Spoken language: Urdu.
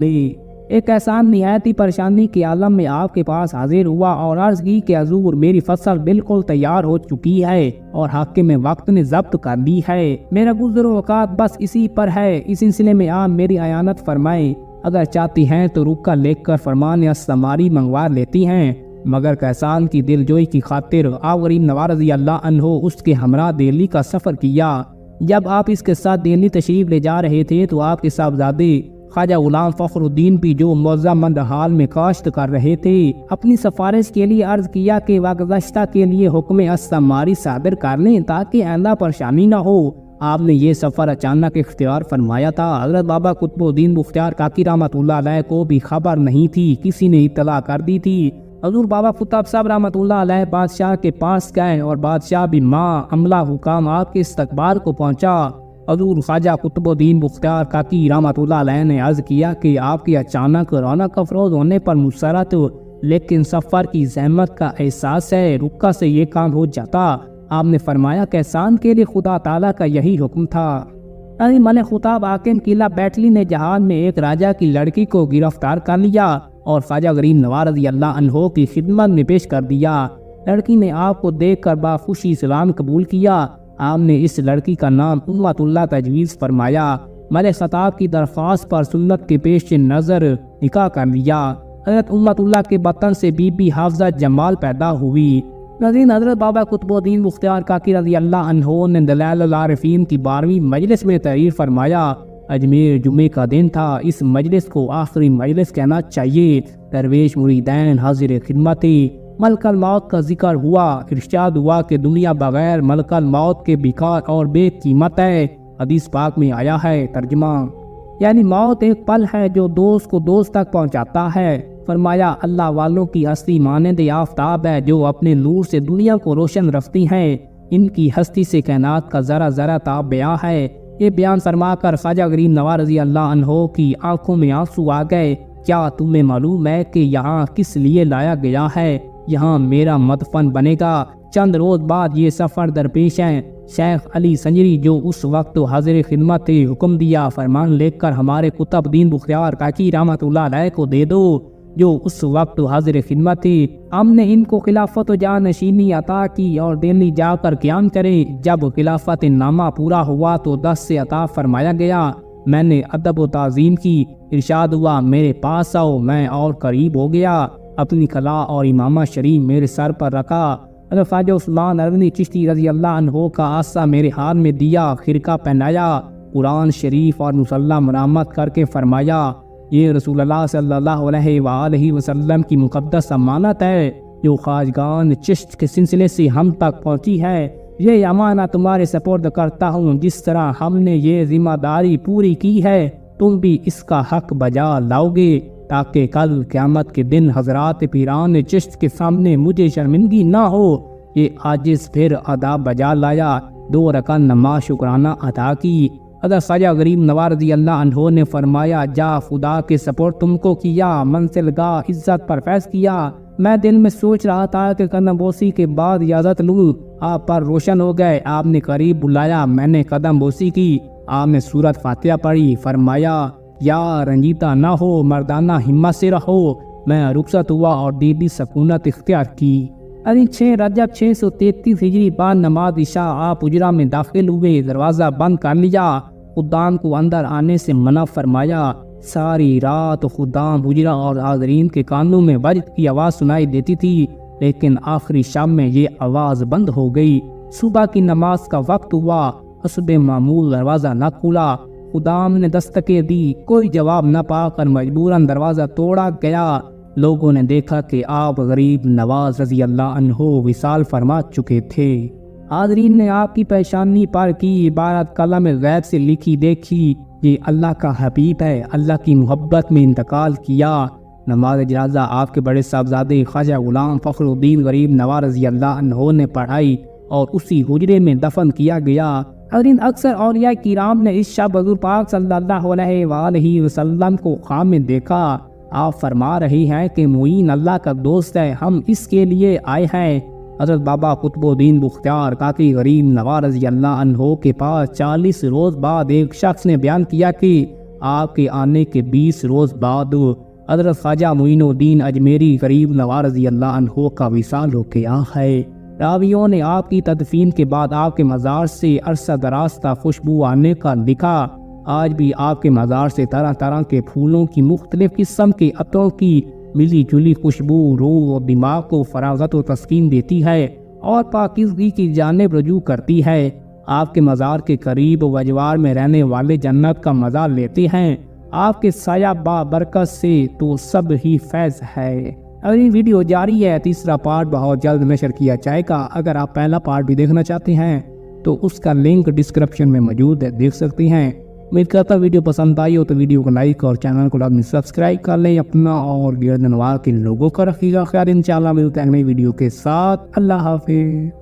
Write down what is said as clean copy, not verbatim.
ایک احسان نہایتی پریشانی کے عالم میں آپ کے پاس حاضر ہوا اور عرض کی کہ حضور میری فصل بالکل تیار ہو چکی ہے اور حاکم میں وقت نے ضبط کر دی ہے، میرا گزر اوقات بس اسی پر ہے، اس سلسلے میں آپ میری اعانت فرمائیں، اگر چاہتی ہیں تو رکا لکھ کر فرمان استماری منگوا لیتی ہیں۔ مگر کیسان کی دل جوئی کی خاطر آپ غریب نواز رضی اللہ عنہ اس کے ہمراہ دہلی کا سفر کیا۔ جب آپ اس کے ساتھ دہلی تشریف لے جا رہے تھے تو آپ کے صاحبزادے خواجہ غلام فخر الدین بھی جو موضع مند حال میں کاشت کر رہے تھے اپنی سفارش کے لیے عرض کیا کہ واگزشتہ کے لیے حکم استماری صادر کر لیں تاکہ آئندہ پریشانی نہ ہو۔ آپ نے یہ سفر اچانک اختیار فرمایا تھا۔ حضرت بابا قطب الدین بختیار کاکی رحمۃ اللہ علیہ کو بھی خبر نہیں تھی، کسی نے اطلاع کر دی تھی۔ حضور بابا فتح صاحب رحمۃ اللہ علیہ بادشاہ کے پاس گئے اور بادشاہ بھی عملہ حکام آپ کے استقبال کو پہنچا۔ حضور خواجہ قطب الدین بختیار کاکی رحمۃ اللہ علیہ نے عرض کیا کہ آپ کی اچانک رونق افروز ہونے پر مسرت، لیکن سفر کی زحمت کا احساس ہے، رکا سے یہ کام ہو جاتا۔ آپ نے فرمایا کہ احسان کے لیے خدا تعالیٰ کا یہی حکم تھا۔ ملک خطاب حاکم قلعہ بیٹلی نے جہان میں ایک راجہ کی لڑکی کو گرفتار کر لیا اور خواجہ غریب نواز رضی اللہ عنہ کی خدمت میں پیش کر دیا۔ لڑکی نے آپ کو دیکھ کر بخوشی اسلام قبول کیا۔ آپ نے اس لڑکی کا نام امت اللہ تجویز فرمایا۔ ملک خطاب کی درخواست پر سنت کے پیش نظر نکاح کر لیا۔ حضرت امت اللہ کے بطن سے بی بی حافظہ جمال پیدا ہوئی۔ حضرت بابا قطب الدین بختیار کاکی رضی اللہ عنہ نے دلائل العارفین کی 12ویں مجلس میں تحریر فرمایا۔ اجمیر جمعے کا دن تھا، اس مجلس کو آخری مجلس کہنا چاہیے۔ درویش مریدین حاضر خدمت تھے۔ ملک الموت کا ذکر ہوا، ارشاد ہوا کہ دنیا بغیر ملک الموت کے بیکار اور بے قیمت ہے۔ حدیث پاک میں آیا ہے، ترجمہ یعنی موت ایک پل ہے جو دوست کو دوست تک پہنچاتا ہے۔ فرمایا اللہ والوں کی ہستی مانند آفتاب ہے جو اپنے نور سے دنیا کو روشن رکھتی ہیں، ان کی ہستی سے کائنات کا ذرا ذرا تاب بیاں ہے۔ یہ بیان فرما کر خواجہ غریب نواز رضی اللہ عنہ کی آنکھوں میں آنسو آ گئے۔ کیا تمہیں معلوم ہے کہ یہاں کس لیے لایا گیا ہے؟ یہاں میرا مدفن بنے گا۔ چند روز بعد یہ سفر درپیش ہے۔ شیخ علی سنجری جو اس وقت حاضر خدمت تھے حکم دیا فرمان لکھ کر ہمارے قطب الدین بختیار کاکی رحمۃ اللہ علیہ کو دے دو جو اس وقت حاضر خدمت تھی۔ ہم نے ان کو خلافت و جانشینی عطا کی اور دہلی جا کر قیام کرے۔ جب خلافت نامہ پورا ہوا تو 10 سے عطا فرمایا گیا۔ میں نے ادب و تعظیم کی، ارشاد ہوا میرے پاس آؤ، میں اور قریب ہو گیا، اپنی کلا اور امامہ شریف میرے سر پر رکھا۔ خواجہ عثمان اروی چشتی رضی اللہ عنہ کا عصا میرے ہاتھ میں دیا، خرقہ پہنایا، قرآن شریف اور مصلی مرمت کر کے فرمایا یہ رسول اللہ صلی اللہ علیہ وآلہ وسلم کی مقدس امانت ہے جو خواجگان چشت کے سلسلے سے ہم تک پہنچی ہے۔ یہ امانت تمہارے سپرد کرتا ہوں، جس طرح ہم نے یہ ذمہ داری پوری کی ہے تم بھی اس کا حق بجا لاؤ گے، تاکہ کل قیامت کے دن حضرات پیران چشت کے سامنے مجھے شرمندگی نہ ہو۔ یہ عاجز پھر ادا بجا لایا، 2 رکعت نماز شکرانہ ادا کی۔ حضرت خواجہ غریب نواز رضی اللہ عنہ نے فرمایا جا خدا کے سپرد تم کو کیا، منزل گاہ عزت پر فیض کیا۔ میں دل میں سوچ رہا تھا کہ قدم بوسی کے بعد اجازت لوں، آپ پر روشن ہو گئے۔ آپ نے قریب بلایا، میں نے قدم بوسی کی، آپ نے سورت فاتحہ پڑھی، فرمایا یا رنجیدہ نہ ہو، مردانہ ہمت سے رہو۔ میں رخصت ہوا اور دیدی سکونت اختیار کی۔ 6 رجب 633 ہجری بعد نماز عشاء آپ حجرہ میں داخل ہوئے، دروازہ بند کر لیا، خدام کو اندر آنے سے منع فرمایا۔ ساری رات خدام حجرہ اور حاضرین کے کانوں میں وجد کی آواز سنائی دیتی تھی، لیکن آخری شام میں یہ آواز بند ہو گئی۔ صبح کی نماز کا وقت ہوا، حسب معمول دروازہ نہ کھلا۔ خدام نے دستکیں دی، کوئی جواب نہ پا کر مجبوراً دروازہ توڑا گیا۔ لوگوں نے دیکھا کہ آپ غریب نواز رضی اللہ عنہ وصال فرما چکے تھے۔ حاضرین نے آپ کی پیشانی پر کی عبارت قلم غیب سے لکھی دیکھی، یہ اللہ کا حبیب ہے، اللہ کی محبت میں انتقال کیا۔ نماز جنازہ آپ کے بڑے صاحبزادے خواجہ غلام فخر الدین غریب نواز رضی اللہ عنہ نے پڑھائی اور اسی حجرے میں دفن کیا گیا۔ حضرین اکثر اولیاء کرام نے اس شب حضور پاک صلی اللہ علیہ وآلہ وسلم کو خواب میں دیکھا۔ آپ فرما رہی ہیں کہ معین اللہ کا دوست ہے، ہم اس کے لیے آئے ہیں۔ حضرت بابا قطب الدین بختیار کاکی غریب نواز رضی اللہ عنہ کے پاس 40 روز بعد ایک شخص نے بیان کیا کہ آپ کے آنے کے 20 روز بعد حضرت خواجہ معین الدین اجمیری غریب نواز رضی اللہ عنہ کا وصال ہو گیا ہے۔ راویوں نے آپ کی تدفین کے بعد آپ کے مزار سے عرصہ دراز تک خوشبو آنے کا لکھا۔ آج بھی آپ کے مزار سے طرح طرح کے پھولوں کی مختلف قسم کے عطروں کی ملی جلی خوشبو روح و دماغ کو فراغت و تسکین دیتی ہے اور پاکیزگی کی جانب رجوع کرتی ہے۔ آپ کے مزار کے قریب و اجوار میں رہنے والے جنت کا مزہ لیتے ہیں۔ آپ کے سایہ با برکت سے تو سب ہی فیض ہے۔ اگلی ویڈیو جاری ہے، تیسرا پارٹ بہت جلد نشر کیا جائے گا۔ اگر آپ پہلا پارٹ بھی دیکھنا چاہتے ہیں تو اس کا لنک ڈسکرپشن میں موجود ہے، دیکھ سکتے ہیں۔ امید کرتا ویڈیو پسند آئی ہو تو ویڈیو کو لائک اور چینل کو لازمی سبسکرائب کر لیں۔ اپنا اور گردنوار کے لوگوں کا رکھیے گا خیال۔ انشاءاللہ ملتے ہیں اگلی ویڈیو کے ساتھ۔ اللہ حافظ۔